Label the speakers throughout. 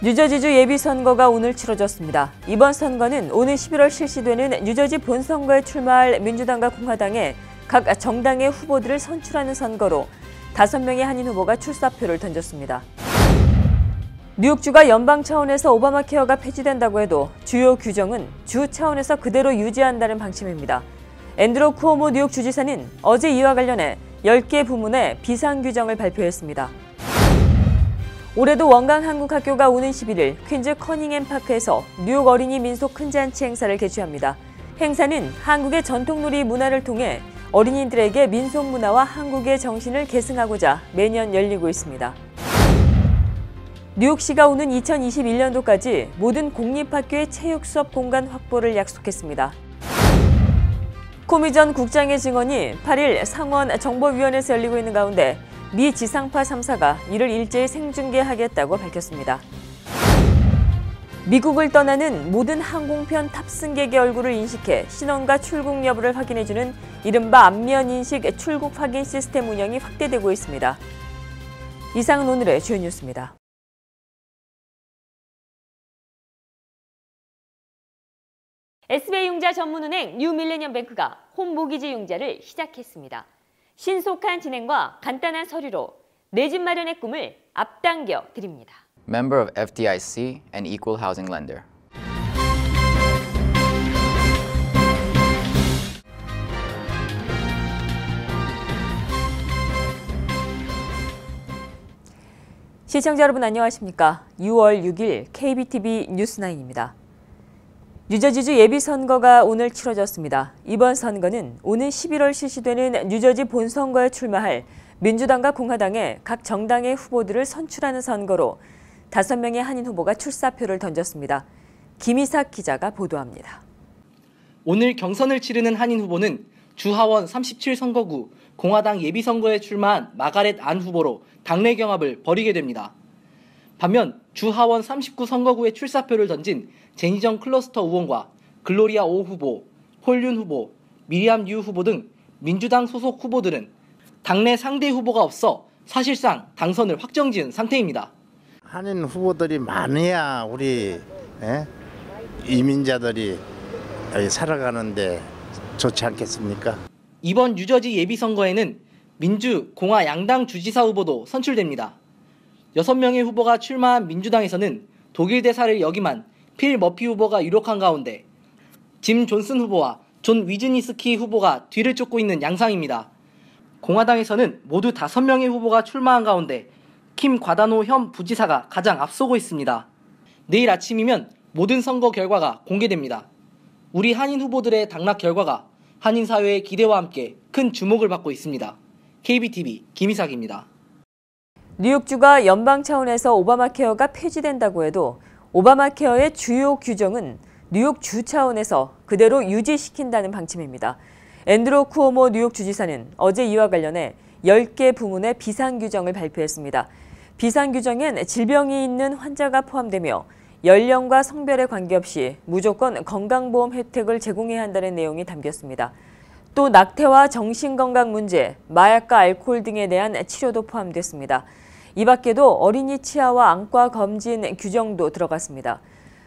Speaker 1: 뉴저지주 예비선거가 오늘 치러졌습니다. 이번 선거는 오는 11월 실시되는 뉴저지 본선거에 출마할 민주당과 공화당의 각 정당의 후보들을 선출하는 선거로 5명의 한인 후보가 출사표를 던졌습니다. 뉴욕주가 연방 차원에서 오바마 케어가 폐지된다고 해도 주요 규정은 주 차원에서 그대로 유지한다는 방침입니다. 앤드루 쿠오모 뉴욕 주지사는 어제 이와 관련해 10개 부문의 비상규정을 발표했습니다. 올해도 원광 한국학교가 오는 11일 퀸즈 커닝햄 파크에서 뉴욕 어린이 민속 큰 잔치 행사를 개최합니다. 행사는 한국의 전통놀이 문화를 통해 어린이들에게 민속 문화와 한국의 정신을 계승하고자 매년 열리고 있습니다. 뉴욕시가 오는 2021년도까지 모든 공립학교의 체육 수업 공간 확보를 약속했습니다. 코미 전 국장의 증언이 8일 상원 정보위원회에서 열리고 있는 가운데 미 지상파 3사가 이를 일제히 생중계하겠다고 밝혔습니다. 미국을 떠나는 모든 항공편 탑승객의 얼굴을 인식해 신원과 출국 여부를 확인해주는 이른바 안면인식 출국 확인 시스템 운영이 확대되고 있습니다. 이상은 오늘의 주요 뉴스입니다. SBI융자 전문은행 뉴밀레니엄뱅크가 홈모기지 융자를 시작했습니다. 신속한 진행과 간단한 서류로 내 집 마련의 꿈을 앞당겨 드립니다.
Speaker 2: Member of FDIC and Equal Housing Lender.
Speaker 1: 시청자 여러분 안녕하십니까? 6월 6일 KBTV 뉴스9입니다. 뉴저지주 예비선거가 오늘 치러졌습니다. 이번 선거는 오는 11월 실시되는 뉴저지 본선거에 출마할 민주당과 공화당의 각 정당의 후보들을 선출하는 선거로 5명의 한인 후보가 출사표를 던졌습니다. 김희삭 기자가 보도합니다.
Speaker 3: 오늘 경선을 치르는 한인 후보는 주하원 37선거구 공화당 예비선거에 출마한 마가렛 안 후보로 당내 경합을 벌이게 됩니다. 반면 주하원 39선거구에 출사표를 던진 제니정 클러스터 의원과 글로리아 오 후보, 폴윤 후보, 미리암 유 후보 등 민주당 소속 후보들은 당내 상대 후보가 없어 사실상 당선을 확정지은 상태입니다.
Speaker 4: 한인 후보들이 많아야 우리 이민자들이 살아가는데 좋지 않겠습니까? 이번 뉴저지 예비선거에는 민주, 공화 양당 주지사 후보도 선출됩니다. 6명의 후보가 출마한 민주당에서는 독일 대사를 역임한 필 머피 후보가 유력한 가운데 짐 존슨 후보와 존 위즈니스키 후보가 뒤를 쫓고 있는 양상입니다. 공화당에서는 모두 5명의 후보가 출마한 가운데 킴 과다노 현 부지사가 가장 앞서고 있습니다. 내일 아침이면 모든 선거 결과가 공개됩니다. 우리 한인 후보들의 당락 결과가 한인 사회의 기대와 함께 큰 주목을 받고 있습니다. KBTV 김희삭입니다.
Speaker 1: 뉴욕주가 연방 차원에서 오바마 케어가 폐지된다고 해도 오바마 케어의 주요 규정은 뉴욕주 차원에서 그대로 유지시킨다는 방침입니다. 앤드루 쿠오모 뉴욕 주지사는 어제 이와 관련해 10개 부문의 비상규정을 발표했습니다. 비상규정엔 질병이 있는 환자가 포함되며 연령과 성별에 관계없이 무조건 건강보험 혜택을 제공해야 한다는 내용이 담겼습니다. 또 낙태와 정신건강 문제, 마약과 알코올 등에 대한 치료도 포함됐습니다. 이 밖에도 어린이 치아와 안과 검진 규정도 들어갔습니다.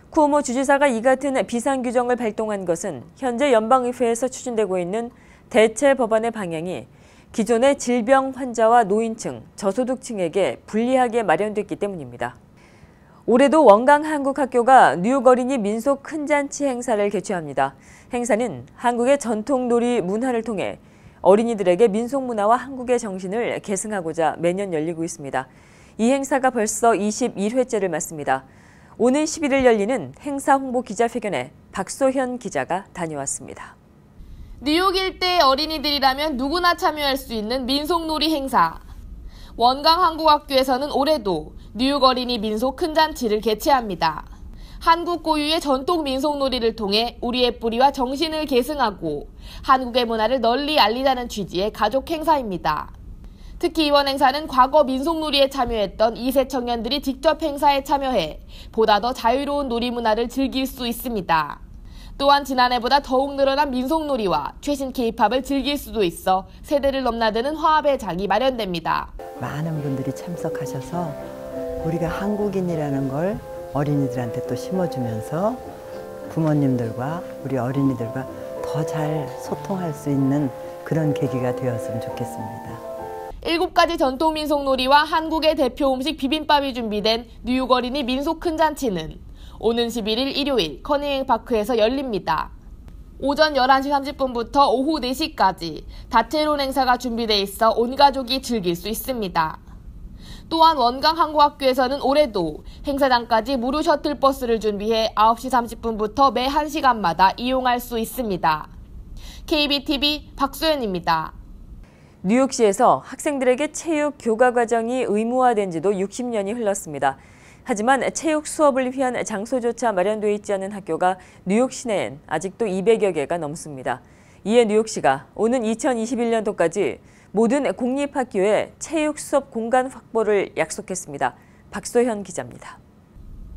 Speaker 1: 쿠오모 주지사가 이 같은 비상규정을 발동한 것은 현재 연방의회에서 추진되고 있는 대체 법안의 방향이 기존의 질병 환자와 노인층, 저소득층에게 불리하게 마련됐기 때문입니다. 올해도 원광 한국학교가 뉴욕 어린이 민속 큰 잔치 행사를 개최합니다. 행사는 한국의 전통놀이 문화를 통해 어린이들에게 민속 문화와 한국의 정신을 계승하고자 매년 열리고 있습니다. 이 행사가 벌써 21회째를 맞습니다. 오는 11일 열리는 행사 홍보 기자회견에 박소현 기자가 다녀왔습니다.
Speaker 5: 뉴욕 일대의 어린이들이라면 누구나 참여할 수 있는 민속놀이 행사. 원광 한국학교에서는 올해도 뉴욕 어린이 민속 큰 잔치를 개최합니다. 한국 고유의 전통 민속놀이를 통해 우리의 뿌리와 정신을 계승하고 한국의 문화를 널리 알리자는 취지의 가족 행사입니다. 특히 이번 행사는 과거 민속놀이에 참여했던 2세 청년들이 직접 행사에 참여해 보다 더 자유로운 놀이 문화를 즐길 수 있습니다. 또한 지난해보다 더욱 늘어난 민속놀이와 최신 K-팝을 즐길 수도 있어 세대를 넘나드는 화합의 장이 마련됩니다.
Speaker 6: 많은 분들이 참석하셔서 우리가 한국인이라는 걸 어린이들한테 또 심어주면서 부모님들과 우리 어린이들과 더 잘 소통할 수 있는 그런 계기가 되었으면 좋겠습니다.
Speaker 5: 7가지 전통 민속놀이와 한국의 대표 음식 비빔밥이 준비된 뉴욕 어린이 민속 큰 잔치는 오는 11일 일요일 커닝햄파크에서 열립니다. 오전 11시 30분부터 오후 4시까지 다채로운 행사가 준비되어 있어 온 가족이 즐길 수 있습니다. 또한 원광항구학교에서는 올해도 행사장까지 무료 셔틀버스를 준비해 9시 30분부터 매 1시간마다 이용할 수 있습니다. KBTV 박소연입니다.
Speaker 1: 뉴욕시에서 학생들에게 체육 교과 과정이 의무화된 지도 60년이 흘렀습니다. 하지만 체육 수업을 위한 장소조차 마련되어 있지 않은 학교가 뉴욕 시내엔 아직도 200여 개가 넘습니다. 이에 뉴욕시가 오는 2021년도까지 모든 공립학교에 체육 수업 공간 확보를 약속했습니다. 박소현 기자입니다.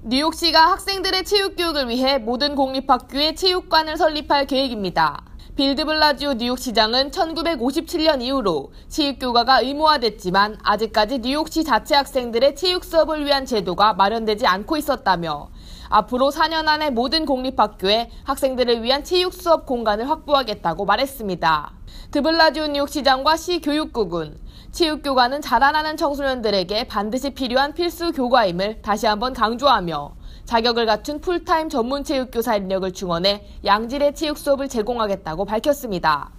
Speaker 5: 뉴욕시가 학생들의 체육 교육을 위해 모든 공립학교에 체육관을 설립할 계획입니다. 빌드 블라지오 뉴욕시장은 1957년 이후로 체육교과가 의무화됐지만 아직까지 뉴욕시 자체 학생들의 체육 수업을 위한 제도가 마련되지 않고 있었다며 앞으로 4년 안에 모든 공립학교에 학생들을 위한 체육 수업 공간을 확보하겠다고 말했습니다. 드블라지오 뉴욕시장과 시 교육국은 체육교과는 자라나는 청소년들에게 반드시 필요한 필수 교과임을 다시 한번 강조하며 자격을 갖춘 풀타임 전문 체육교사 인력을 충원해 양질의 체육 수업을 제공하겠다고 밝혔습니다.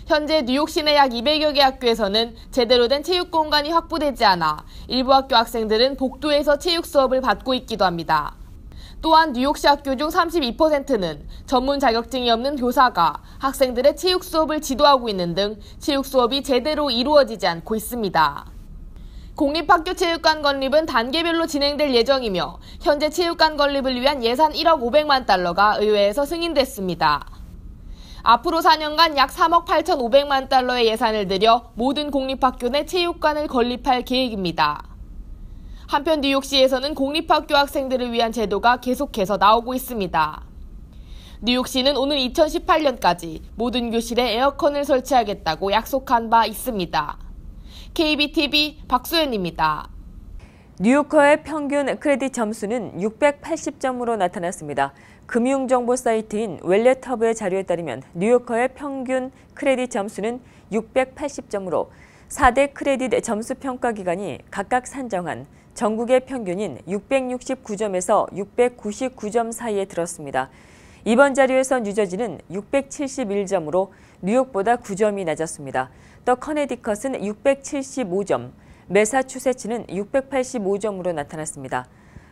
Speaker 5: 현재 뉴욕 시내 약 200여 개 학교에서는 제대로 된 체육 공간이 확보되지 않아 일부 학교 학생들은 복도에서 체육 수업을 받고 있기도 합니다. 또한 뉴욕시 학교 중 32%는 전문 자격증이 없는 교사가 학생들의 체육 수업을 지도하고 있는 등 체육 수업이 제대로 이루어지지 않고 있습니다. 공립학교 체육관 건립은 단계별로 진행될 예정이며 현재 체육관 건립을 위한 예산 1억 500만 달러가 의회에서 승인됐습니다. 앞으로 4년간 약 3억 8,500만 달러의 예산을 들여 모든 공립학교 내 체육관을 건립할 계획입니다. 한편 뉴욕시에서는 공립학교 학생들을 위한 제도가 계속해서 나오고 있습니다. 뉴욕시는 오는 2018년까지 모든 교실에 에어컨을 설치하겠다고 약속한 바 있습니다. KBTV 박소연입니다.
Speaker 1: 뉴요커의 평균 크레딧 점수는 680점으로 나타났습니다. 금융정보 사이트인 웰렛허브의 자료에 따르면 뉴요커의 평균 크레딧 점수는 680점으로 4대 크레딧 점수 평가 기관이 각각 산정한 전국의 평균인 669점에서 699점 사이에 들었습니다. 이번 자료에서 뉴저지는 671점으로 뉴욕보다 9점이 낮았습니다. 또 커네디컷은 675점, 매사추세츠는 685점으로 나타났습니다.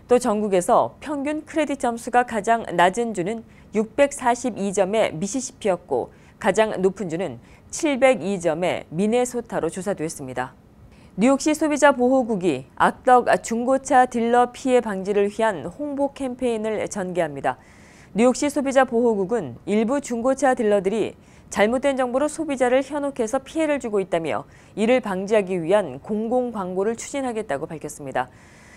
Speaker 1: 또 전국에서 평균 크레딧 점수가 가장 낮은 주는 642점의 미시시피였고 가장 높은 주는 702점의 미네소타로 조사됐습니다. 뉴욕시 소비자보호국이 악덕 중고차 딜러 피해 방지를 위한 홍보 캠페인을 전개합니다. 뉴욕시 소비자보호국은 일부 중고차 딜러들이 잘못된 정보로 소비자를 현혹해서 피해를 주고 있다며 이를 방지하기 위한 공공 광고를 추진하겠다고 밝혔습니다.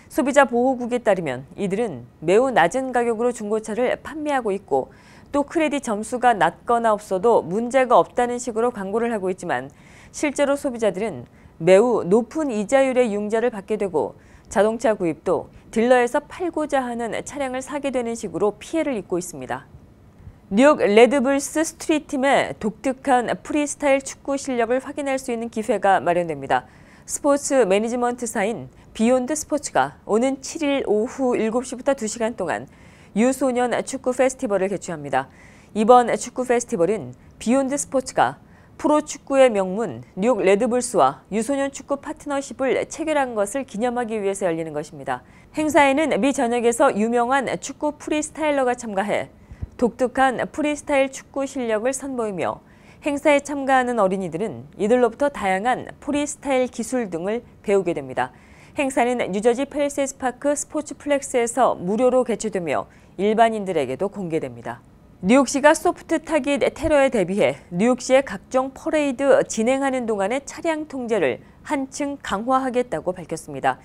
Speaker 1: 소비자보호국에 따르면 이들은 매우 낮은 가격으로 중고차를 판매하고 있고 또 크레딧 점수가 낮거나 없어도 문제가 없다는 식으로 광고를 하고 있지만 실제로 소비자들은 매우 높은 이자율의 융자를 받게 되고 자동차 구입도 딜러에서 팔고자 하는 차량을 사게 되는 식으로 피해를 입고 있습니다. 뉴욕 레드불스 스트리트팀의 독특한 프리스타일 축구 실력을 확인할 수 있는 기회가 마련됩니다. 스포츠 매니지먼트사인 비욘드 스포츠가 오는 7일 오후 7시부터 2시간 동안 유소년 축구 페스티벌을 개최합니다. 이번 축구 페스티벌은 비욘드 스포츠가 프로축구의 명문 뉴욕 레드불스와 유소년 축구 파트너십을 체결한 것을 기념하기 위해서 열리는 것입니다. 행사에는 미 전역에서 유명한 축구 프리스타일러가 참가해 독특한 프리스타일 축구 실력을 선보이며 행사에 참가하는 어린이들은 이들로부터 다양한 프리스타일 기술 등을 배우게 됩니다. 행사는 뉴저지 펠세스 파크 스포츠플렉스에서 무료로 개최되며 일반인들에게도 공개됩니다. 뉴욕시가 소프트 타깃 테러에 대비해 뉴욕시의 각종 퍼레이드 진행하는 동안의 차량 통제를 한층 강화하겠다고 밝혔습니다.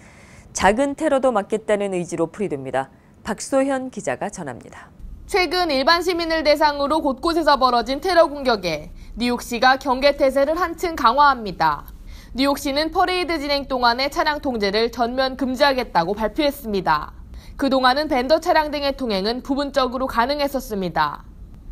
Speaker 1: 작은 테러도 막겠다는 의지로 풀이됩니다. 박소현 기자가 전합니다.
Speaker 5: 최근 일반 시민을 대상으로 곳곳에서 벌어진 테러 공격에 뉴욕시가 경계태세를 한층 강화합니다. 뉴욕시는 퍼레이드 진행 동안의 차량 통제를 전면 금지하겠다고 발표했습니다. 그동안은 벤더 차량 등의 통행은 부분적으로 가능했었습니다.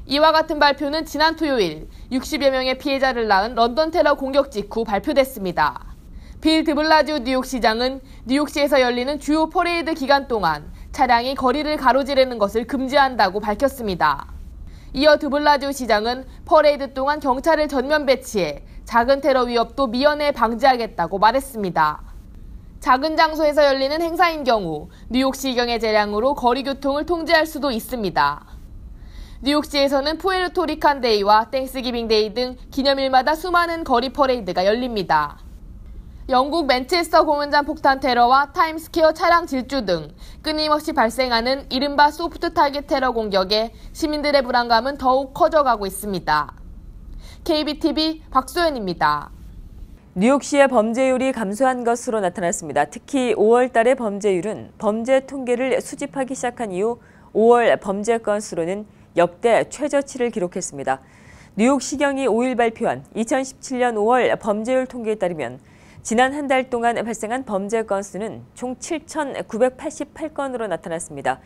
Speaker 5: 이와 같은 발표는 지난 토요일 60여 명의 피해자를 낳은 런던 테러 공격 직후 발표됐습니다. 빌 드블라지오 뉴욕시장은 뉴욕시에서 열리는 주요 퍼레이드 기간 동안 차량이 거리를 가로지르는 것을 금지한다고 밝혔습니다. 이어 드블라지오 시장은 퍼레이드 동안 경찰을 전면 배치해 작은 테러 위협도 미연에 방지하겠다고 말했습니다. 작은 장소에서 열리는 행사인 경우 뉴욕시경의 재량으로 거리 교통을 통제할 수도 있습니다. 뉴욕시에서는 푸에르토리칸 데이와 땡스기빙 데이 등 기념일마다 수많은 거리 퍼레이드가 열립니다. 영국 맨체스터 공연장 폭탄 테러와 타임스퀘어 차량 질주 등 끊임없이 발생하는 이른바 소프트 타깃 테러 공격에 시민들의 불안감은 더욱 커져가고 있습니다. KBTV 박소연입니다.
Speaker 1: 뉴욕시의 범죄율이 감소한 것으로 나타났습니다. 특히 5월 달의 범죄율은 범죄 통계를 수집하기 시작한 이후 5월 범죄 건수로는 역대 최저치를 기록했습니다. 뉴욕시경이 5일 발표한 2017년 5월 범죄율 통계에 따르면 지난 한 달 동안 발생한 범죄 건수는 총 7,988건으로 나타났습니다.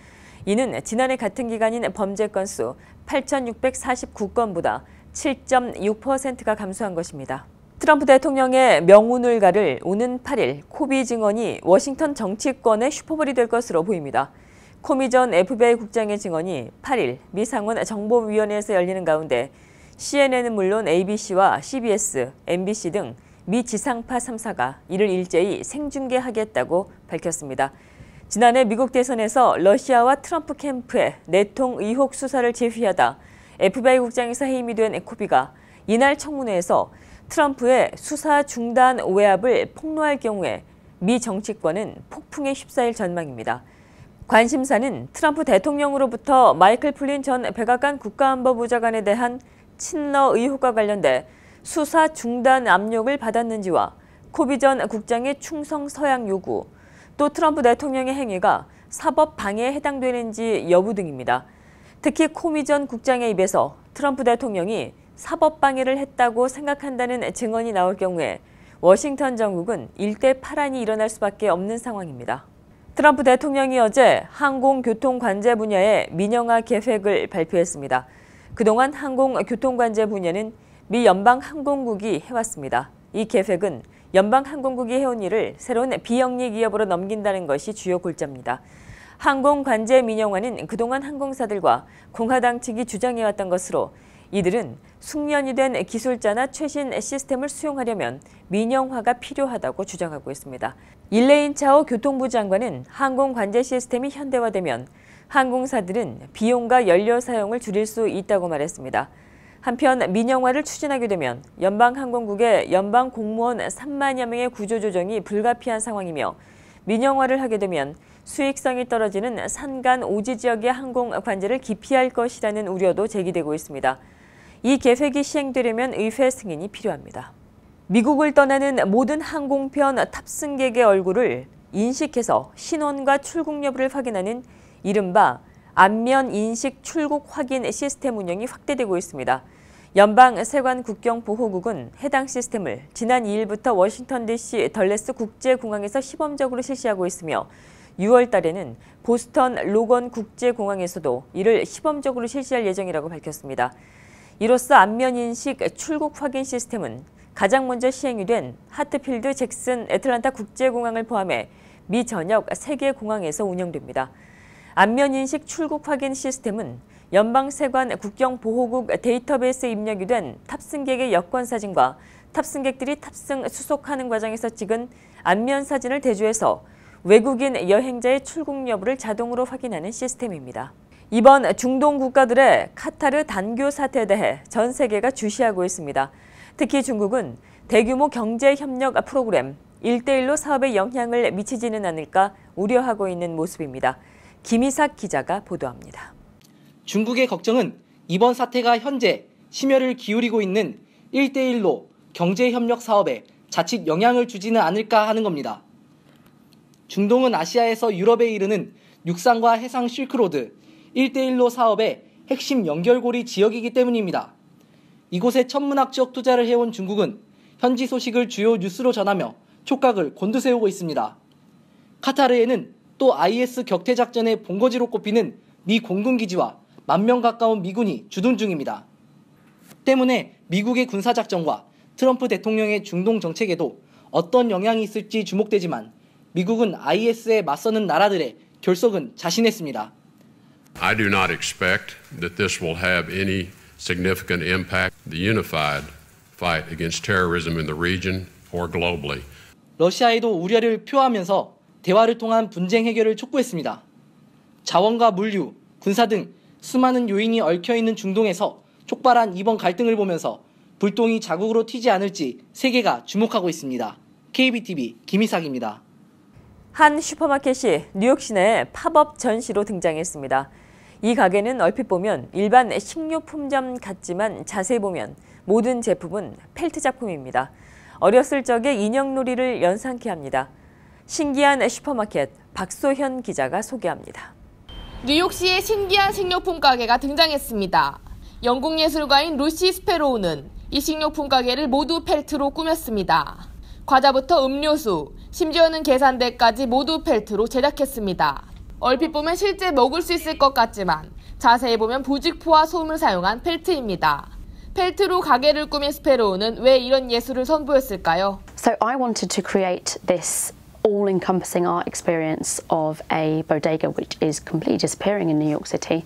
Speaker 1: 이는 지난해 같은 기간인 범죄 건수 8,649건보다 7.6%가 감소한 것입니다. 트럼프 대통령의 명운을 가를 오는 8일 코비 증언이 워싱턴 정치권의 슈퍼볼이 될 것으로 보입니다. 코미 전 FBI 국장의 증언이 8일 미 상원 정보위원회에서 열리는 가운데 CNN은 물론 ABC와 CBS, MBC 등 미 지상파 3사가 이를 일제히 생중계하겠다고 밝혔습니다. 지난해 미국 대선에서 러시아와 트럼프 캠프의 내통 의혹 수사를 제휘하다 FBI 국장에서 해임이 된 코비가 이날 청문회에서 트럼프의 수사 중단 외압을 폭로할 경우에 미 정치권은 폭풍에 휩싸일 전망입니다. 관심사는 트럼프 대통령으로부터 마이클 플린 전 백악관 국가안보부 장관에 대한 친러 의혹과 관련돼 수사 중단 압력을 받았는지와 코비 전 국장의 충성 서약 요구, 또 트럼프 대통령의 행위가 사법 방해에 해당되는지 여부 등입니다. 특히 코미 전 국장의 입에서 트럼프 대통령이 사법 방해를 했다고 생각한다는 증언이 나올 경우에 워싱턴 정국은 일대 파란이 일어날 수밖에 없는 상황입니다. 트럼프 대통령이 어제 항공교통관제 분야의 민영화 계획을 발표했습니다. 그동안 항공교통관제 분야는 미 연방항공국이 해왔습니다. 이 계획은 연방항공국이 해온 일을 새로운 비영리 기업으로 넘긴다는 것이 주요 골자입니다. 항공관제 민영화는 그동안 항공사들과 공화당 측이 주장해왔던 것으로 이들은 숙련이 된 기술자나 최신 시스템을 수용하려면 민영화가 필요하다고 주장하고 있습니다. 일레인 차오 교통부 장관은 항공관제 시스템이 현대화되면 항공사들은 비용과 연료 사용을 줄일 수 있다고 말했습니다. 한편 민영화를 추진하게 되면 연방항공국의 연방 공무원 3만여 명의 구조조정이 불가피한 상황이며 민영화를 하게 되면 수익성이 떨어지는 산간 오지 지역의 항공관제를 기피할 것이라는 우려도 제기되고 있습니다. 이 계획이 시행되려면 의회 승인이 필요합니다. 미국을 떠나는 모든 항공편 탑승객의 얼굴을 인식해서 신원과 출국 여부를 확인하는 이른바 안면 인식 출국 확인 시스템 운영이 확대되고 있습니다. 연방 세관 국경보호국은 해당 시스템을 지난 2일부터 워싱턴 DC 덜레스 국제공항에서 시범적으로 실시하고 있으며 6월 달에는 보스턴 로건 국제공항에서도 이를 시범적으로 실시할 예정이라고 밝혔습니다. 이로써 안면 인식 출국 확인 시스템은 가장 먼저 시행이 된 하트필드 잭슨 애틀란타 국제공항을 포함해 미 전역 3개 공항에서 운영됩니다. 안면인식 출국 확인 시스템은 연방세관 국경보호국 데이터베이스에 입력이 된 탑승객의 여권사진과 탑승객들이 탑승 수속하는 과정에서 찍은 안면사진을 대조해서 외국인 여행자의 출국 여부를 자동으로 확인하는 시스템입니다. 이번 중동 국가들의 카타르 단교 사태에 대해 전 세계가 주시하고 있습니다. 특히 중국은 대규모 경제협력 프로그램 1대1로 사업에 영향을 미치지는 않을까 우려하고 있는 모습입니다. 김희삭 기자가 보도합니다.
Speaker 3: 중국의 걱정은 이번 사태가 현재 심혈을 기울이고 있는 1대1로 경제협력 사업에 자칫 영향을 주지는 않을까 하는 겁니다. 중동은 아시아에서 유럽에 이르는 육상과 해상 실크로드 1대1로 사업의 핵심 연결고리 지역이기 때문입니다. 이곳에 천문학적 투자를 해온 중국은 현지 소식을 주요 뉴스로 전하며 촉각을 곤두세우고 있습니다. 카타르에는 또 IS 격퇴 작전의 본거지로 꼽히는 미 공군기지와 10,000명 가까운 미군이 주둔 중입니다. 때문에 미국의 군사작전과 트럼프 대통령의 중동 정책에도 어떤 영향이 있을지 주목되지만 미국은 IS에 맞서는 나라들의 결속은 자신했습니다.
Speaker 7: I do not expect that this will have any significant impact on the unified fight against terrorism in the region or globally.
Speaker 3: 러시아에도 우려를 표하면서 대화를 통한 분쟁 해결을 촉구했습니다. 자원과 물류, 군사 등 수많은 요인이 얽혀있는 중동에서 촉발한 이번 갈등을 보면서 불똥이 자국으로 튀지 않을지 세계가 주목하고 있습니다. KBTV 김희삭입니다.
Speaker 1: 한 슈퍼마켓이 뉴욕 시내에 팝업 전시로 등장했습니다. 이 가게는 얼핏 보면 일반 식료품점 같지만 자세히 보면 모든 제품은 펠트 작품입니다. 어렸을 적의 인형놀이를 연상케 합니다. 신기한 슈퍼마켓 박소현 기자가 소개합니다.
Speaker 5: 뉴욕시의 신기한 식료품 가게가 등장했습니다. 영국 예술가인 루시 스페로우는 이 식료품 가게를 모두 펠트로 꾸몄습니다. 과자부터 음료수, 심지어는 계산대까지 모두 펠트로 제작했습니다. 얼핏 보면 실제 먹을 수 있을 것 같지만 자세히 보면 부직포와 솜을 사용한 펠트입니다. 펠트로 가게를 꾸민 스페로우는 왜 이런 예술을 선보였을까요?
Speaker 8: So I wanted to create this all-encompassing art experience of a bodega which is completely disappearing in New York City.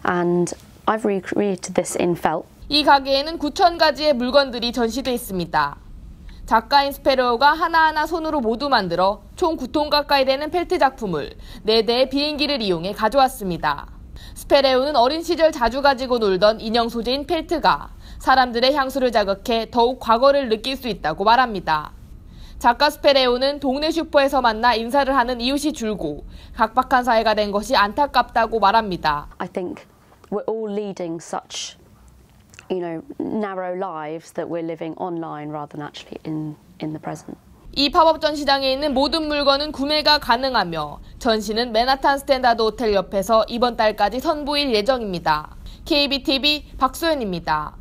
Speaker 8: And I've recreated this in felt.
Speaker 5: 이 가게에는 9,000가지의 물건들이 전시돼 있습니다. 작가인 스페로우가 하나하나 손으로 모두 만들어 총 9톤 가까이 되는 펠트 작품을 4대의 비행기를 이용해 가져왔습니다. 스페로우는 어린 시절 자주 가지고 놀던 인형 소재인 펠트가 사람들의 향수를 자극해 더욱 과거를 느낄 수 있다고 말합니다. 작가 스페로우는 동네 슈퍼에서 만나 인사를 하는 이웃이 줄고 각박한 사회가 된 것이 안타깝다고 말합니다.
Speaker 8: I think we're all leading such narrow lives that we're living online rather than actually in the present.
Speaker 5: 이 팝업 전시장에 있는 모든 물건은 구매가 가능하며 전시는 맨하탄 스탠다드 호텔 옆에서 이번 달까지 선보일 예정입니다. KBTV 박소연입니다.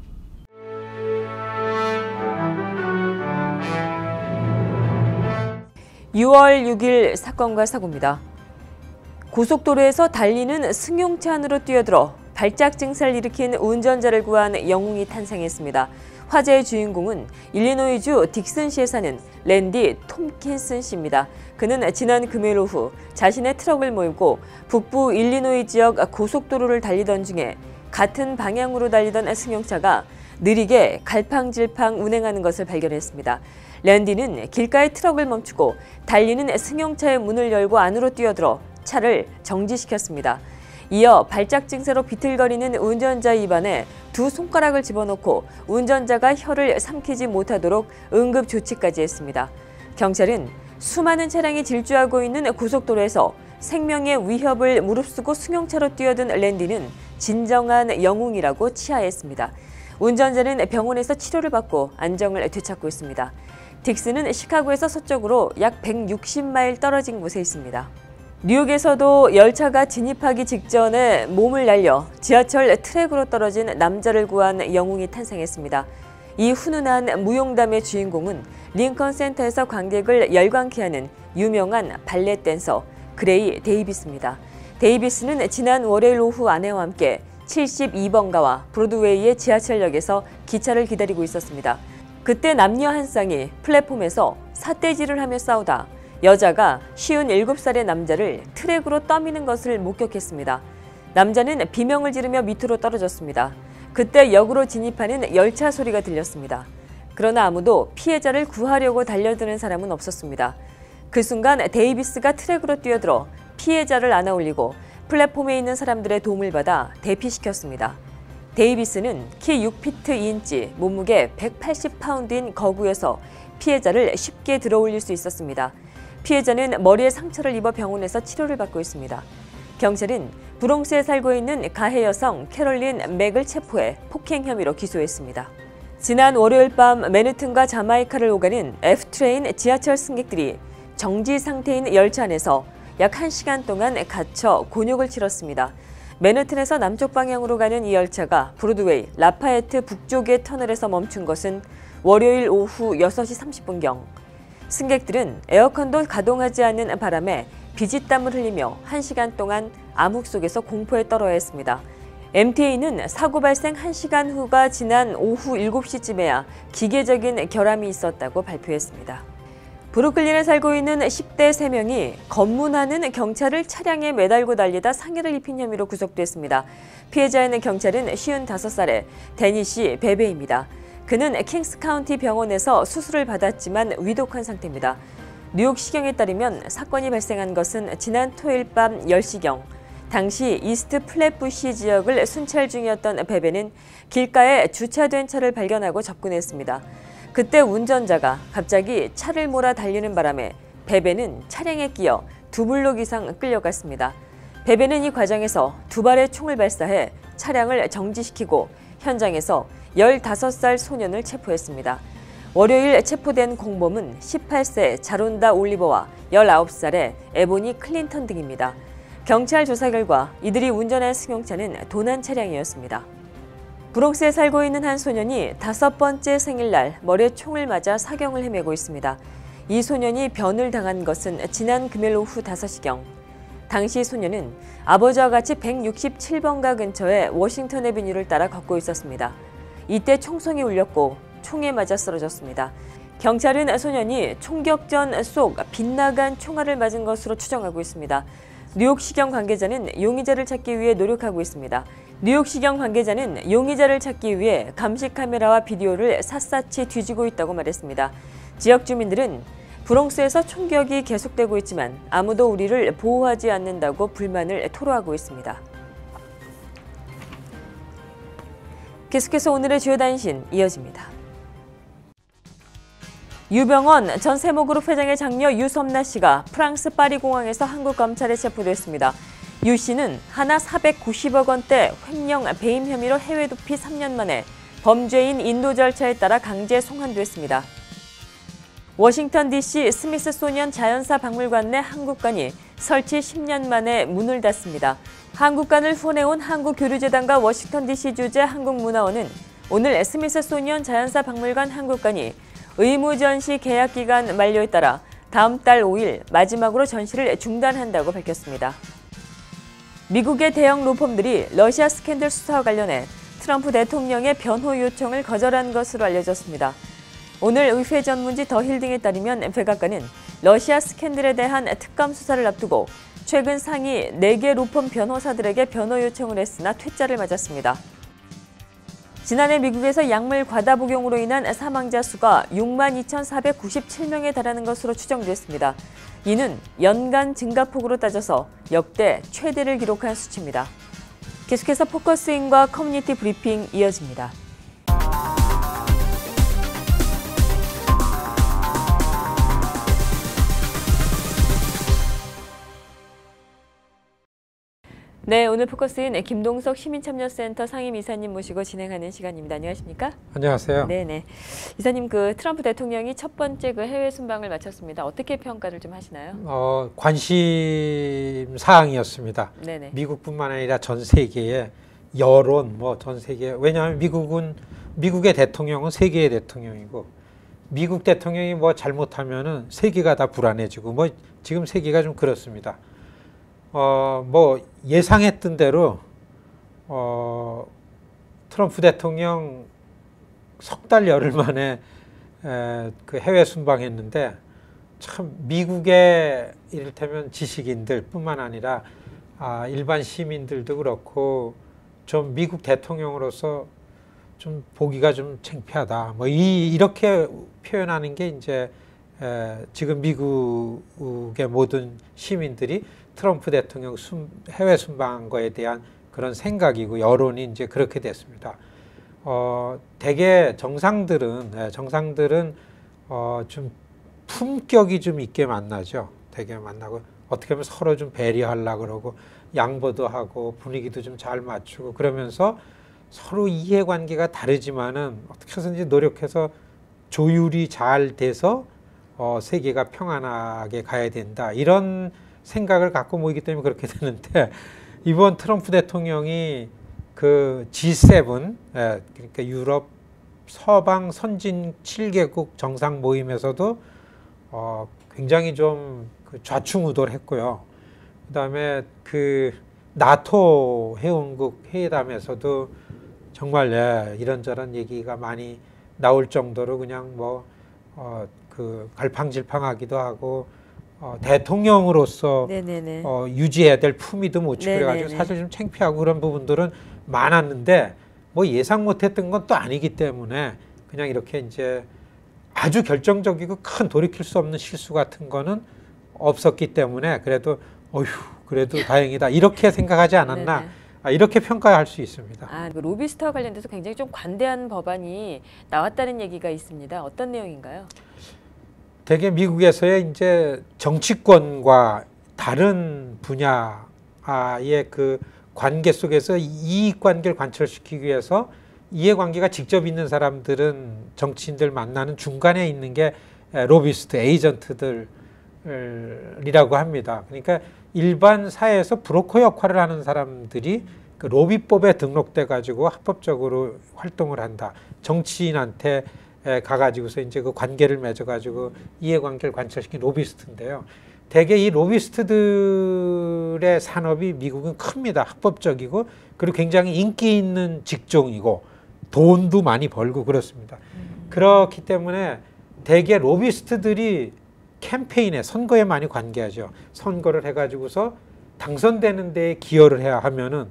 Speaker 1: 6월 6일 사건과 사고입니다. 고속도로에서 달리는 승용차 안으로 뛰어들어 발작 증세를 일으킨 운전자를 구한 영웅이 탄생했습니다. 화재의 주인공은 일리노이주 딕슨시에 사는 랜디 톰킨슨 씨입니다. 그는 지난 금요일 오후 자신의 트럭을 몰고 북부 일리노이 지역 고속도로를 달리던 중에 같은 방향으로 달리던 승용차가 느리게 갈팡질팡 운행하는 것을 발견했습니다. 랜디는 길가에 트럭을 멈추고 달리는 승용차의 문을 열고 안으로 뛰어들어 차를 정지시켰습니다. 이어 발작 증세로 비틀거리는 운전자 입안에 두 손가락을 집어넣고 운전자가 혀를 삼키지 못하도록 응급 조치까지 했습니다. 경찰은 수많은 차량이 질주하고 있는 고속도로에서 생명의 위협을 무릅쓰고 승용차로 뛰어든 랜디는 진정한 영웅이라고 치하했습니다. 운전자는 병원에서 치료를 받고 안정을 되찾고 있습니다. 딕슨은 시카고에서 서쪽으로 약 160마일 떨어진 곳에 있습니다. 뉴욕에서도 열차가 진입하기 직전에 몸을 날려 지하철 트랙으로 떨어진 남자를 구한 영웅이 탄생했습니다. 이 훈훈한 무용담의 주인공은 링컨 센터에서 관객을 열광케 하는 유명한 발레 댄서 그레이 데이비스입니다. 데이비스는 지난 월요일 오후 아내와 함께 72번가와 브로드웨이의 지하철역에서 기차를 기다리고 있었습니다. 그때 남녀 한 쌍이 플랫폼에서 삿대질을 하며 싸우다 여자가 57살의 남자를 트랙으로 떠미는 것을 목격했습니다. 남자는 비명을 지르며 밑으로 떨어졌습니다. 그때 역으로 진입하는 열차 소리가 들렸습니다. 그러나 아무도 피해자를 구하려고 달려드는 사람은 없었습니다. 그 순간 데이비스가 트랙으로 뛰어들어 피해자를 안아 올리고 플랫폼에 있는 사람들의 도움을 받아 대피시켰습니다. 데이비스는 키 6피트 2인치, 몸무게 180파운드인 거구에서 피해자를 쉽게 들어올릴 수 있었습니다. 피해자는 머리에 상처를 입어 병원에서 치료를 받고 있습니다. 경찰은 브롱스에 살고 있는 가해 여성 캐롤린 맥을 체포해 폭행 혐의로 기소했습니다. 지난 월요일 밤 맨해튼과 자마이카를 오가는 F트레인 지하철 승객들이 정지 상태인 열차 안에서 약 1시간 동안 갇혀 곤욕을 치렀습니다. 맨해튼에서 남쪽 방향으로 가는 이 열차가 브로드웨이 라파에트 북쪽의 터널에서 멈춘 것은 월요일 오후 6시 30분경. 승객들은 에어컨도 가동하지 않는 바람에 비짓땀을 흘리며 1시간 동안 암흑 속에서 공포에 떨어야 했습니다. MTA는 사고 발생 1시간 후가 지난 오후 7시쯤에야 기계적인 결함이 있었다고 발표했습니다. 브루클린에 살고 있는 10대 3명이 검문하는 경찰을 차량에 매달고 달리다 상해를 입힌 혐의로 구속됐습니다. 피해자인 경찰은 55살의 데니시 베베입니다. 그는 킹스카운티 병원에서 수술을 받았지만 위독한 상태입니다. 뉴욕시경에 따르면 사건이 발생한 것은 지난 토요일 밤 10시경, 당시 이스트 플랫부시 지역을 순찰 중이었던 베베는 길가에 주차된 차를 발견하고 접근했습니다. 그때 운전자가 갑자기 차를 몰아 달리는 바람에 베베는 차량에 끼어 2블록 이상 끌려갔습니다. 베베는 이 과정에서 2발의 총을 발사해 차량을 정지시키고 현장에서 15살 소년을 체포했습니다. 월요일 체포된 공범은 18세 자론다 올리버와 19살의 에보니 클린턴 등입니다. 경찰 조사 결과 이들이 운전한 승용차는 도난 차량이었습니다. 브롱스에 살고 있는 한 소년이 5번째 생일날 머리에 총을 맞아 사경을 헤매고 있습니다. 이 소년이 변을 당한 것은 지난 금요일 오후 5시경. 당시 소년은 아버지와 같이 167번가 근처의 워싱턴 애비뉴를 따라 걷고 있었습니다. 이때 총성이 울렸고 총에 맞아 쓰러졌습니다. 경찰은 소년이 총격전 속 빗나간 총알을 맞은 것으로 추정하고 있습니다. 뉴욕시경 관계자는 용의자를 찾기 위해 노력하고 있습니다. 뉴욕시경 관계자는 용의자를 찾기 위해 감시 카메라와 비디오를 샅샅이 뒤지고 있다고 말했습니다. 지역 주민들은 브롱스에서 총격이 계속되고 있지만 아무도 우리를 보호하지 않는다고 불만을 토로하고 있습니다. 계속해서 오늘의 주요 단신 이어집니다. 유병원 전 세모그룹 회장의 장녀 유섬나 씨가 프랑스 파리 공항에서 한국 검찰에 체포됐습니다. 유 씨는 하나 490억 원대 횡령 배임 혐의로 해외 도피 3년 만에 범죄인 인도 절차에 따라 강제 송환됐습니다. 워싱턴 DC 스미스소니언 자연사 박물관 내 한국관이 설치 10년 만에 문을 닫습니다. 한국관을 후원해온 한국교류재단과 워싱턴 DC 주재 한국문화원은 오늘 스미스소니언 자연사 박물관 한국관이 의무전시 계약기간 만료에 따라 다음 달 5일 마지막으로 전시를 중단한다고 밝혔습니다. 미국의 대형 로펌들이 러시아 스캔들 수사와 관련해 트럼프 대통령의 변호 요청을 거절한 것으로 알려졌습니다. 오늘 의회 전문지 더 힐딩에 따르면 백악관은 러시아 스캔들에 대한 특검 수사를 앞두고 최근 상위 4개 로펌 변호사들에게 변호 요청을 했으나 퇴짜를 맞았습니다. 지난해 미국에서 약물 과다 복용으로 인한 사망자 수가 62,497명에 달하는 것으로 추정됐습니다. 이는 연간 증가폭으로 따져서 역대 최대를 기록한 수치입니다. 계속해서 포커스인과 커뮤니티 브리핑 이어집니다. 네, 오늘 포커스인 김동석 시민참여센터 상임이사님 모시고 진행하는 시간입니다. 안녕하십니까?
Speaker 9: 안녕하세요.
Speaker 1: 네네. 이사님, 트럼프 대통령이 첫 번째 해외 순방을 마쳤습니다. 어떻게 평가를 좀 하시나요?
Speaker 9: 관심 사항이었습니다.
Speaker 1: 네네.
Speaker 9: 미국뿐만 아니라 전 세계의 여론, 전 세계. 왜냐하면 미국의 대통령은 세계의 대통령이고, 미국 대통령이 잘못하면은 세계가 다 불안해지고, 지금 세계가 좀 그렇습니다. 예상했던 대로, 트럼프 대통령 석 달 열흘 만에 그 해외 순방했는데, 참 미국의 이를테면 지식인들 뿐만 아니라 일반 시민들도 그렇고, 좀 미국 대통령으로서 좀 보기가 좀 창피하다. 이렇게 표현하는 게 이제 지금 미국의 모든 시민들이 트럼프 대통령 해외 순방한 거에 대한 그런 생각이고 여론이 이제 그렇게 됐습니다. 대개 정상들은 좀 품격이 좀 있게 만나죠. 되게 만나고 어떻게 보면 서로 좀 배려하려고 그러고 양보도 하고 분위기도 좀 잘 맞추고 그러면서 서로 이해관계가 다르지만은 어떻게 해서든지 노력해서 조율이 잘 돼서 세계가 평안하게 가야 된다. 이런 생각을 갖고 모이기 때문에 그렇게 되는데, 이번 트럼프 대통령이 그 G7, 그러니까 유럽 서방 선진 7개국 정상 모임에서도 굉장히 좀 좌충우돌했고요. 그다음에 그 나토 회원국 회담에서도 정말 이런저런 얘기가 많이 나올 정도로 그냥 그 갈팡질팡하기도 하고 대통령으로서 유지해야 될 품위도 못 지고 그래가지고 사실 좀 창피하고 그런 부분들은 많았는데 뭐 예상 못했던 건 또 아니기 때문에 그냥 이렇게 이제 아주 결정적이고 큰 돌이킬 수 없는 실수 같은 거는 없었기 때문에 그래도 그래도 다행이다 이렇게 생각하지 않았나 이렇게 평가할 수 있습니다.
Speaker 1: 그 로비스트와 관련돼서 굉장히 좀 관대한 법안이 나왔다는 얘기가 있습니다. 어떤 내용인가요?
Speaker 9: 대개 미국에서의 이제 정치권과 다른 분야의 그 관계 속에서 이익 관계를 관철시키기 위해서 이해관계가 직접 있는 사람들은 정치인들 만나는 중간에 있는 게 로비스트 에이전트들이라고 합니다. 그러니까 일반 사회에서 브로커 역할을 하는 사람들이 그 로비법에 등록돼 가지고 합법적으로 활동을 한다. 정치인한테 가가지고서 이제 그 관계를 맺어가지고 이해관계를 관철시킨 로비스트인데요. 대개 이 로비스트들의 산업이 미국은 큽니다. 합법적이고 그리고 굉장히 인기 있는 직종이고 돈도 많이 벌고 그렇습니다. 그렇기 때문에 대개 로비스트들이 캠페인에 선거에 많이 관계하죠. 선거를 해가지고서 당선되는 데에 기여를 해야 하면은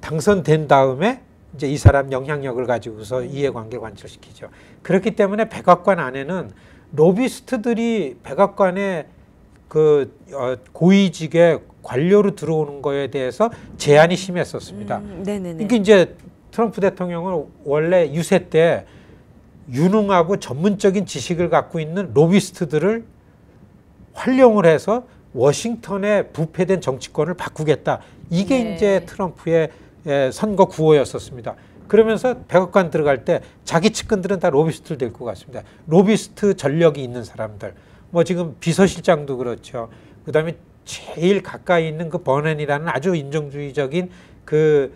Speaker 9: 당선된 다음에 이제 이 사람 영향력을 가지고서 이해관계를 관철시키죠. 그렇기 때문에 백악관 안에는 로비스트들이 백악관에 그 고위직의 관료로 들어오는 거에 대해서 제한이 심했었습니다. 그러니까 이제 트럼프 대통령은 원래 유세 때 유능하고 전문적인 지식을 갖고 있는 로비스트들을 활용을 해서 워싱턴에 부패된 정치권을 바꾸겠다. 이게 이제 트럼프의 선거 구호였었습니다. 그러면서 백악관 들어갈 때 자기 측근들은 다 로비스트를 데리고 갔습니다. 로비스트 전력이 있는 사람들. 뭐 지금 비서실장도 그렇죠. 그다음에 제일 가까이 있는 그 버넨이라는 아주 인종주의적인 그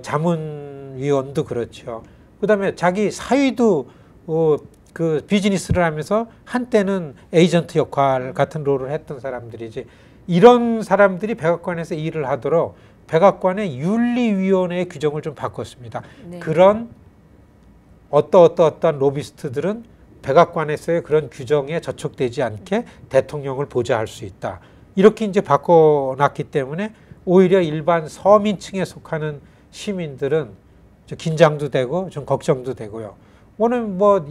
Speaker 9: 자문위원도 그렇죠. 그다음에 자기 사위도 그 비즈니스를 하면서 한때는 에이전트 역할 같은 롤을 했던 사람들이지. 이런 사람들이 백악관에서 일을 하도록 백악관의 윤리위원회의 규정을 좀 바꿨습니다. 그런 어떤 로비스트들은 백악관에서의 그런 규정에 저촉되지 않게 대통령을 보좌할 수 있다. 이렇게 이제 바꿔놨기 때문에 오히려 일반 서민층에 속하는 시민들은 좀 긴장도 되고 좀 걱정도 되고요. 오늘 뭐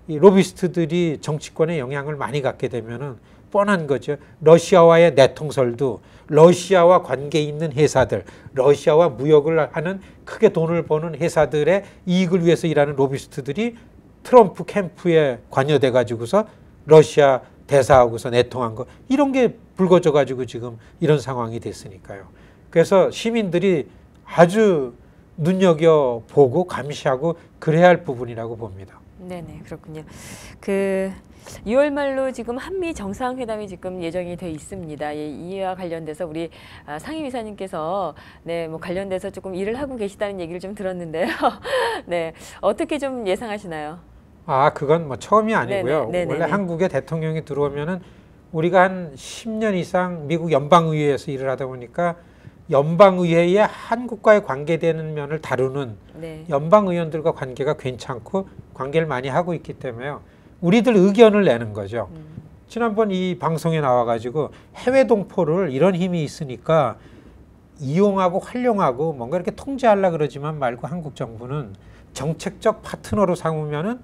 Speaker 9: 이 로비스트들이 정치권에 영향을 많이 갖게 되면은 뻔한 거죠. 러시아와의 내통설도 러시아와 관계 있는 회사들, 러시아와 무역을 하는 크게 돈을 버는 회사들의 이익을 위해서 일하는 로비스트들이 트럼프 캠프에 관여돼 가지고서 러시아 대사하고서 내통한 거 이런 게 불거져 가지고 지금 이런 상황이 됐으니까요. 그래서 시민들이 아주 눈여겨보고 감시하고 그래야 할 부분이라고 봅니다.
Speaker 1: 네네, 그렇군요. 2월 말로 지금 한미 정상회담이 지금 예정이 돼 있습니다. 이와 관련돼서 우리 상임이사님께서 뭐 관련돼서 조금 일을 하고 계시다는 얘기를 좀 들었는데요. 네, 어떻게 좀 예상하시나요?
Speaker 9: 그건 뭐 처음이 아니고요. 원래 한국에 대통령이 들어오면은 우리가 한 10년 이상 미국 연방의회에서 일을 하다 보니까 연방의회에 한국과의 관계되는 면을 다루는 연방의원들과 관계가 괜찮고 관계를 많이 하고 있기 때문에요. 우리들 의견을 내는 거죠. 지난번 이 방송에 나와가지고 해외 동포를 이런 힘이 있으니까 이용하고 활용하고 뭔가 이렇게 통제하려고 그러지만 말고 한국 정부는 정책적 파트너로 삼으면은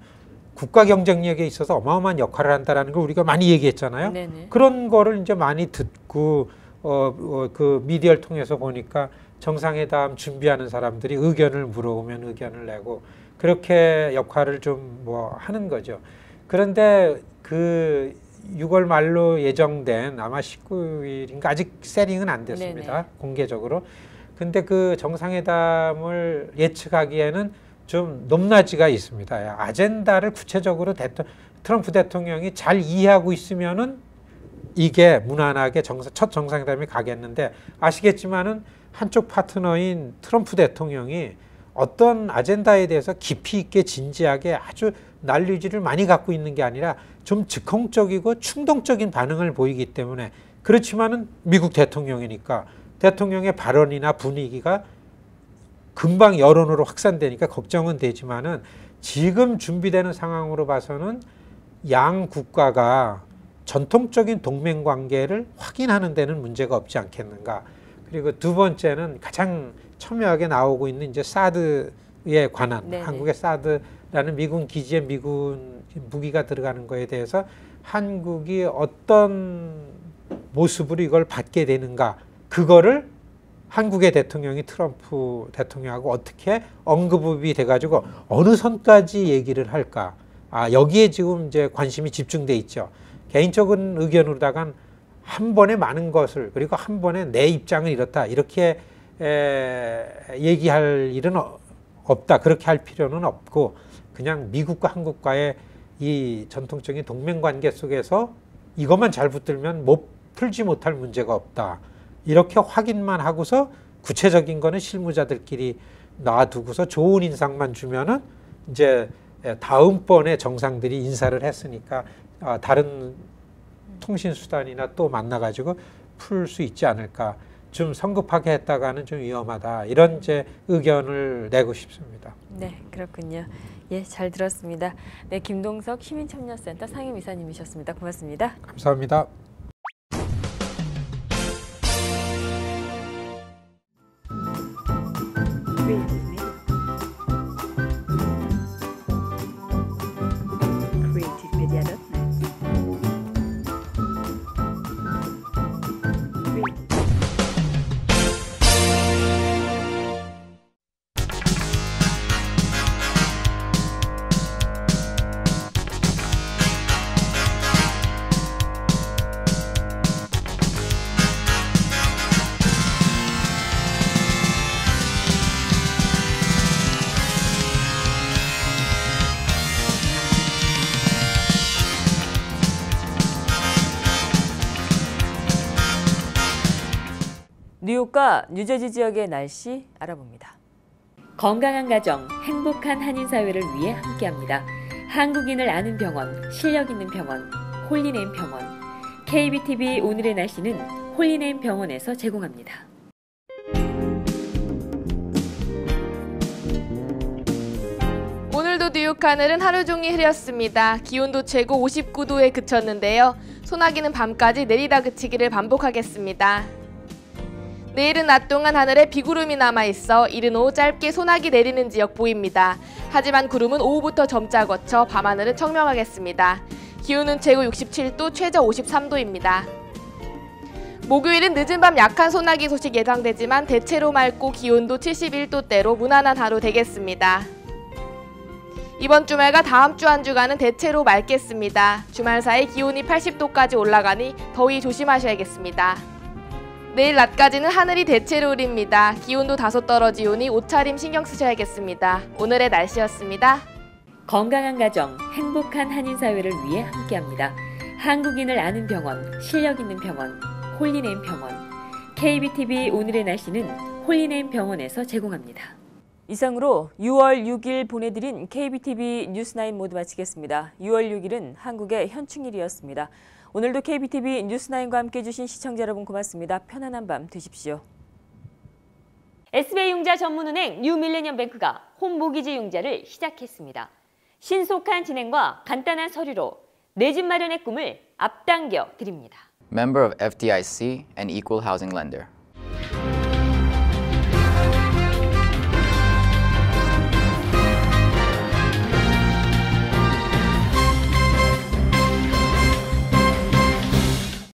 Speaker 9: 국가 경쟁력에 있어서 어마어마한 역할을 한다라는 걸 우리가 많이 얘기했잖아요. 그런 거를 이제 많이 듣고 그 미디어를 통해서 보니까 정상회담 준비하는 사람들이 의견을 물어보면 의견을 내고 그렇게 역할을 좀 뭐 하는 거죠. 그런데 그 6월 말로 예정된 아마 19일인가 아직 세팅은 안 됐습니다. 공개적으로. 근데 그 정상회담을 예측하기에는 좀 높낮이가 있습니다. 아젠다를 구체적으로 트럼프 대통령이 잘 이해하고 있으면은 이게 무난하게 첫 정상회담이 가겠는데 아시겠지만은 한쪽 파트너인 트럼프 대통령이 어떤 아젠다에 대해서 깊이 있게 진지하게 아주 난리지를 많이 갖고 있는 게 아니라 좀 즉흥적이고 충동적인 반응을 보이기 때문에, 그렇지만은 미국 대통령이니까 대통령의 발언이나 분위기가 금방 여론으로 확산되니까 걱정은 되지만은 지금 준비되는 상황으로 봐서는 양 국가가 전통적인 동맹 관계를 확인하는 데는 문제가 없지 않겠는가. 그리고 두 번째는 가장 첨예하게 나오고 있는 이제 사드에 관한, 네네. 한국의 사드라는 미군 기지에 미군 무기가 들어가는 거에 대해서 한국이 어떤 모습으로 이걸 받게 되는가, 그거를 한국의 대통령이 트럼프 대통령하고 어떻게 언급이 돼가지고 어느 선까지 얘기를 할까. 여기에 지금 이제 관심이 집중돼 있죠. 개인적인 의견으로다간 한 번에 많은 것을, 그리고 한 번에 내 입장은 이렇다, 이렇게 얘기할 일은 없다. 그렇게 할 필요는 없고, 그냥 미국과 한국과의 이 전통적인 동맹관계 속에서 이것만 잘 붙들면 풀지 못할 문제가 없다. 이렇게 확인만 하고서 구체적인 거는 실무자들끼리 놔두고서 좋은 인상만 주면은 이제 다음번에 정상들이 인사를 했으니까 다른 통신수단이나 또 만나가지고 풀 수 있지 않을까. 좀 성급하게 했다가는 좀 위험하다. 이런 제 의견을 내고 싶습니다.
Speaker 1: 네, 그렇군요. 예, 잘 들었습니다. 네, 김동석 시민참여센터 상임이사님이셨습니다. 고맙습니다.
Speaker 9: 감사합니다.
Speaker 1: 뉴욕과 뉴저지 지역의 날씨 알아봅니다. 건강한 가정, 행복한 한인사회를 위해 함께합니다. 한국인을 아는 병원, 실력 있는 병원, 홀리네임 병원. KBTV 오늘의 날씨는 홀리네임 병원에서 제공합니다.
Speaker 5: 오늘도 뉴욕 하늘은 하루 종일 흐렸습니다. 기온도 최고 59도에 그쳤는데요. 소나기는 밤까지 내리다 그치기를 반복하겠습니다. 내일은 낮 동안 하늘에 비구름이 남아있어 이른 오후 짧게 소나기 내리는 지역 보입니다. 하지만 구름은 오후부터 점차 거쳐 밤하늘은 청명하겠습니다. 기온은 최고 67도, 최저 53도입니다. 목요일은 늦은 밤 약한 소나기 소식 예상되지만 대체로 맑고 기온도 71도대로 무난한 하루 되겠습니다. 이번 주말과 다음 주 한 주간은 대체로 맑겠습니다. 주말 사이 기온이 80도까지 올라가니 더위 조심하셔야겠습니다. 내일 낮까지는 하늘이 대체로 흐립니다. 기온도 다소 떨어지오니 옷차림 신경 쓰셔야겠습니다. 오늘의 날씨였습니다. 건강한 가정, 행복한 한인사회를 위해 함께합니다. 한국인을 아는 병원, 실력 있는 병원, 홀리네임 병원. KBTV 오늘의 날씨는 홀리네임 병원에서 제공합니다. 이상으로 6월 6일 보내드린 KBTV 뉴스9 모두 마치겠습니다. 6월 6일은 한국의 현충일이었습니다. 오늘도 KBTV 뉴스9과 함께해 주신 시청자 여러분 고맙습니다. 편안한 밤 되십시오.
Speaker 10: SBI 융자 전문은행 뉴밀레니엄뱅크가 홈모기지 융자를 시작했습니다. 신속한 진행과 간단한 서류로 내 집 마련의 꿈을 앞당겨 드립니다.
Speaker 2: Member of FDIC and equal housing lender.